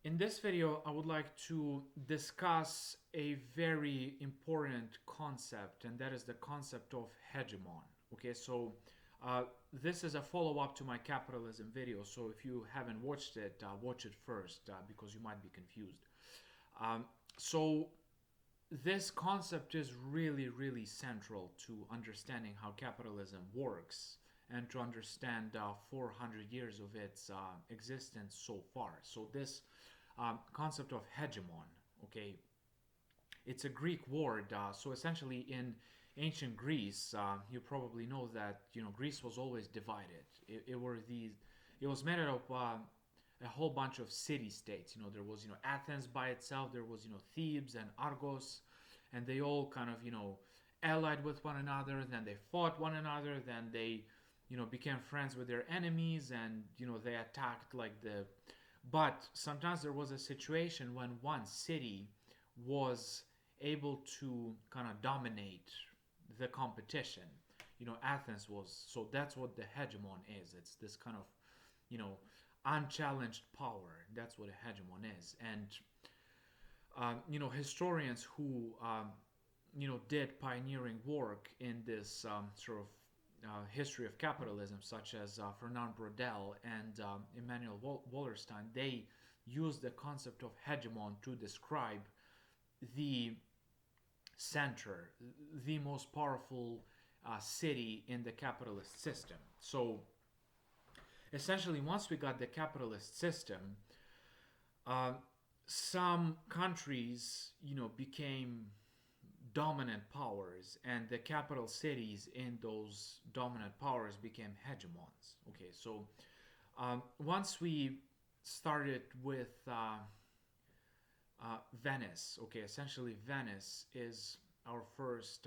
In this video, I would like to discuss a very important concept, and that is the concept of hegemon. Okay, so uh, this is a follow-up to my capitalism video, so if you haven't watched it, watch it first because you might be confused. Um, so this concept is really, really central to understanding how capitalism works and to understand 400 years of its existence so far. So this concept of hegemon, okay, it's a Greek word. So essentially, in ancient Greece, you probably know that Greece was always divided. It was made up of a whole bunch of city states. There was Athens by itself. There was Thebes and Argos, and they all kind of allied with one another. Then they fought one another. Then they became friends with their enemies, and they attacked like the. But sometimes there was a situation when one city was able to kind of dominate the competition. Athens was, so that's what the hegemon is. It's this kind of, you know, unchallenged power. That's what a hegemon is. And, historians who, did pioneering work in this sort of history of capitalism, such as Fernand Braudel and Emmanuel Wallerstein, they use the concept of hegemon to describe the center, the most powerful city in the capitalist system. So essentially, once we got the capitalist system, uh, some countries, became dominant powers, and the capital cities in those dominant powers became hegemons. Okay, so once we started with Venice, okay, essentially Venice is our first,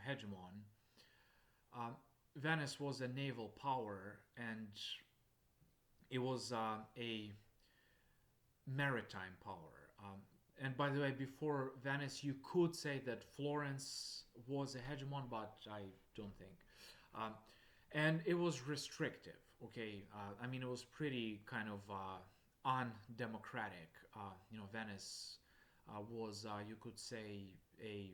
hegemon. Um, Venice was a naval power, and it was a maritime power. And by the way, before Venice, you could say that Florence was a hegemon, but I don't think. Um, and it was restrictive. Okay, I mean, it was pretty kind of undemocratic. Venice was, you could say, a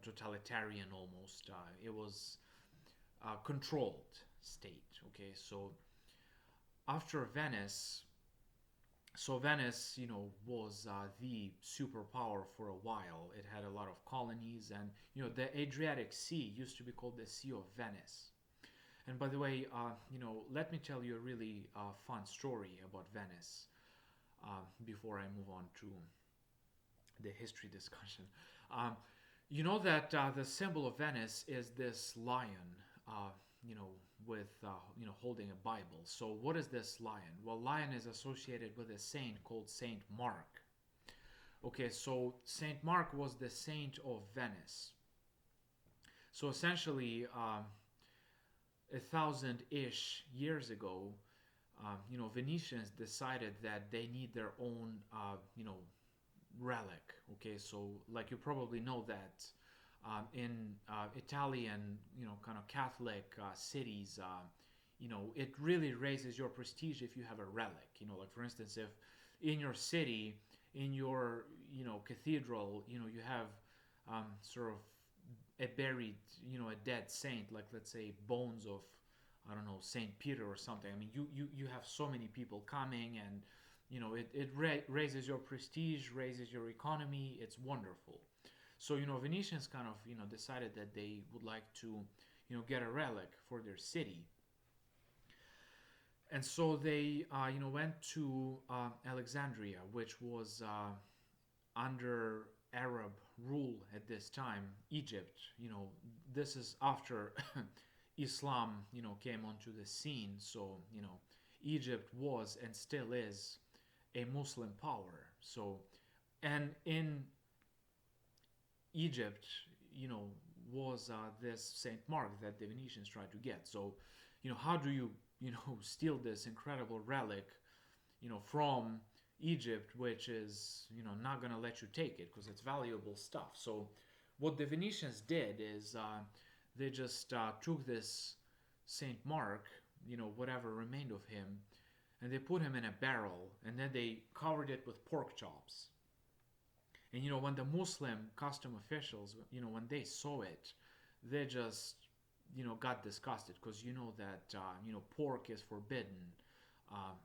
totalitarian almost. It was a controlled state. Okay, so after Venice, so Venice, was the superpower for a while. It had a lot of colonies, and the Adriatic Sea used to be called the Sea of Venice. And by the way, let me tell you a really fun story about Venice before I move on to the history discussion. Um, you know that the symbol of Venice is this lion, uh, you know, with holding a Bible. So what is this lion? Well, lion is associated with a saint called Saint Mark. Okay, so Saint Mark was the saint of Venice. So essentially, 1,000-ish years ago, Venetians decided that they need their own, relic. Okay, so like you probably know that in Italian, kind of Catholic cities, it really raises your prestige if you have a relic. Like for instance, if in your city, in your, cathedral, you have sort of a buried, a dead saint, like let's say bones of, I don't know, Saint Peter or something. I mean, you have so many people coming, and it raises your prestige, raises your economy. It's wonderful. So Venetians kind of decided that they would like to get a relic for their city, and so they went to Alexandria, which was under Arab rule at this time. Egypt, this is after Islam, came onto the scene. So Egypt was and still is a Muslim power. So, and in Egypt, was this Saint Mark that the Venetians tried to get. So, how do you, steal this incredible relic, from Egypt, which is, not going to let you take it because it's valuable stuff. So, what the Venetians did is they just took this Saint Mark, whatever remained of him, and they put him in a barrel, and then they covered it with pork chops. And when the Muslim custom officials, when they saw it, they just got disgusted, because that pork is forbidden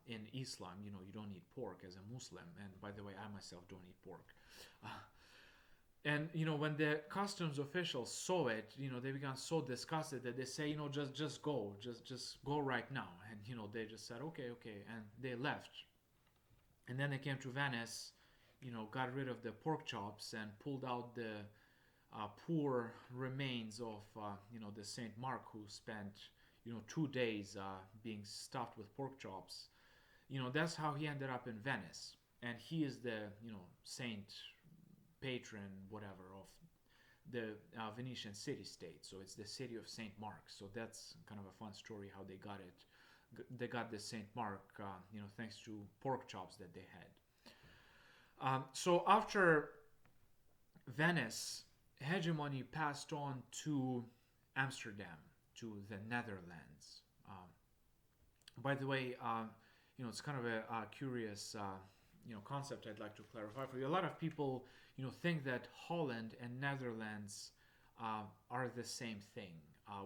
in Islam. You don't eat pork as a Muslim, and by the way, I myself don't eat pork. Uh, and when the customs officials saw it, they began so disgusted that they say, just go, just go right now. And they just said, okay, and they left. And then they came to Venice, got rid of the pork chops and pulled out the poor remains of the Saint Mark, who spent 2 days being stuffed with pork chops. That's how he ended up in Venice, and he is the saint patron, whatever, of the Venetian city-state. So it's the city of Saint Mark. So that's kind of a fun story how they got it. They got the Saint Mark, thanks to pork chops that they had. So after Venice, hegemony passed on to Amsterdam, to the Netherlands. By the way, it's kind of a curious concept I'd like to clarify for you. A lot of people think that Holland and Netherlands are the same thing.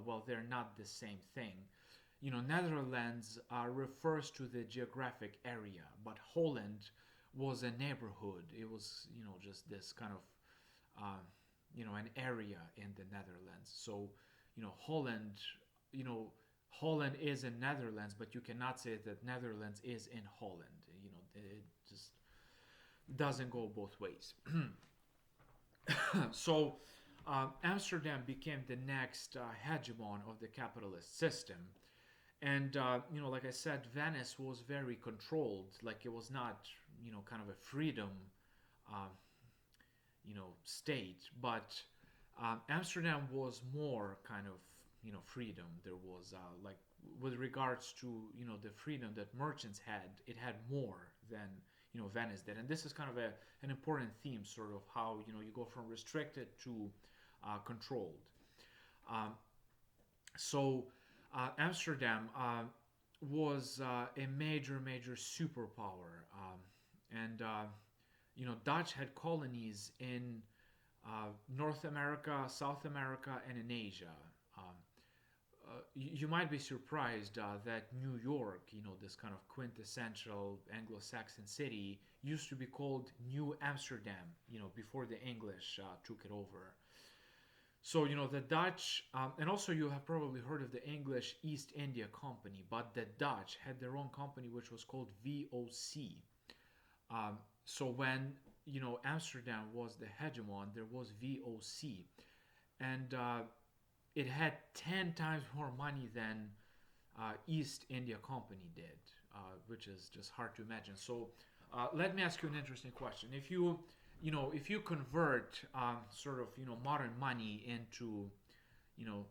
Well, they're not the same thing. Netherlands refers to the geographic area, but Holland was a neighborhood. It was just this kind of an area in the Netherlands. So Holland Holland is in Netherlands, but you cannot say that Netherlands is in Holland. It just doesn't go both ways. So Amsterdam became the next hegemon of the capitalist system. And, like I said, Venice was very controlled. Like, it was not, kind of a freedom, state. But Amsterdam was more kind of, freedom. There was, like, with regards to, the freedom that merchants had, it had more than, Venice did. And this is kind of an important theme, sort of how, you go from restricted to controlled. So Amsterdam was a major superpower. And Dutch had colonies in North America, South America, and in Asia. You might be surprised that New York, this kind of quintessential Anglo-Saxon city, used to be called New Amsterdam, before the English took it over. So, the Dutch, and also you have probably heard of the English East India Company, but the Dutch had their own company which was called VOC. So when, Amsterdam was the hegemon, there was VOC. And it had 10 times more money than East India Company did, which is just hard to imagine. So let me ask you an interesting question. If you convert sort of modern money into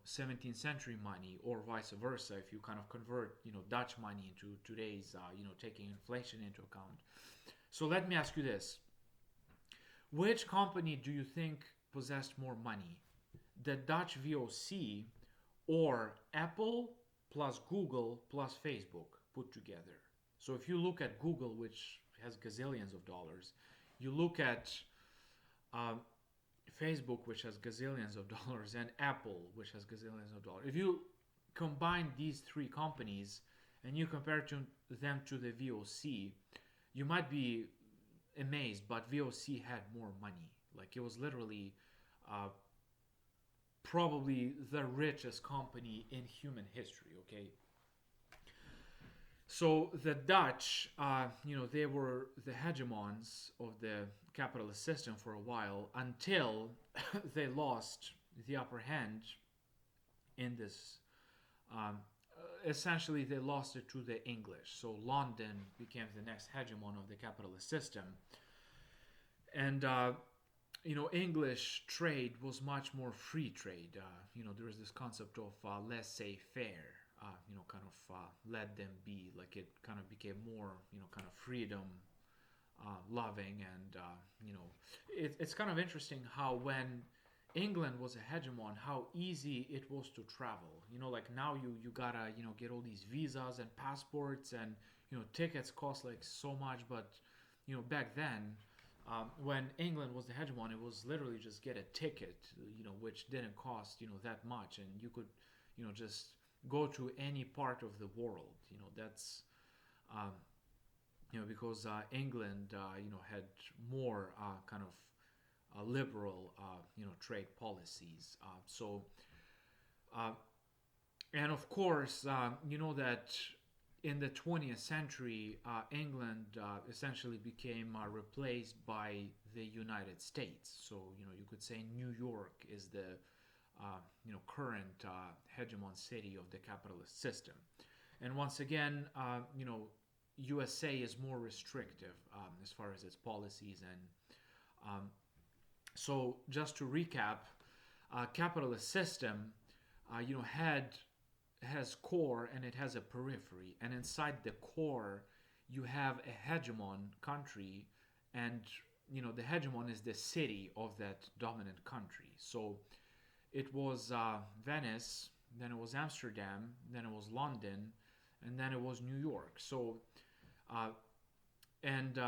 17th century money, or vice versa, if you kind of convert Dutch money into today's taking inflation into account. So let me ask you this: which company do you think possessed more money, the Dutch VOC or Apple plus Google plus Facebook put together? So if you look at Google, which has gazillions of dollars, you look at Facebook, which has gazillions of dollars, and Apple, which has gazillions of dollars. If you combine these three companies and you compare them to the VOC, you might be amazed, but VOC had more money. Like, it was literally probably the richest company in human history, okay? So the Dutch, they were the hegemons of the capitalist system for a while, until they lost the upper hand in this. Essentially, they lost it to the English. So London became the next hegemon of the capitalist system. And, English trade was much more free trade. There was this concept of laissez-faire. Kind of let them be. Like, it kind of became more, kind of freedom loving. And, it's kind of interesting how when England was a hegemon, how easy it was to travel. Like, now you gotta, get all these visas and passports, and, tickets cost like so much. But back then, when England was the hegemon, it was literally just get a ticket, which didn't cost that much, and you could just go to any part of the world. That's um, because England had more kind of liberal trade policies. Uh, and of course, that in the 20th century, England essentially became replaced by the United States. So you could say New York is the current hegemon city of the capitalist system. And once again, USA is more restrictive as far as its policies. And so, just to recap, capitalist system, has core and it has a periphery, and inside the core, you have a hegemon country, and the hegemon is the city of that dominant country. So it was Venice, then it was Amsterdam, then it was London, and then it was New York. So, and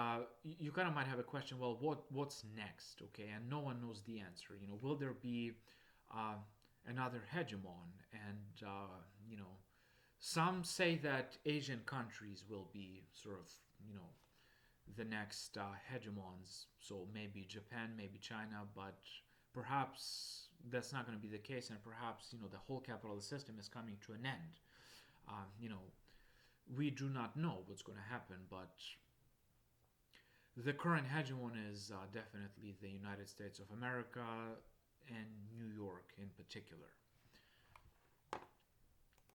you kind of might have a question. Well, what's next? Okay, and no one knows the answer. Will there be another hegemon? And some say that Asian countries will be sort of the next hegemons. So maybe Japan, maybe China, but perhaps that's not going to be the case, and perhaps the whole capitalist system is coming to an end. We do not know what's going to happen, but the current hegemon is definitely the United States of America and New York in particular.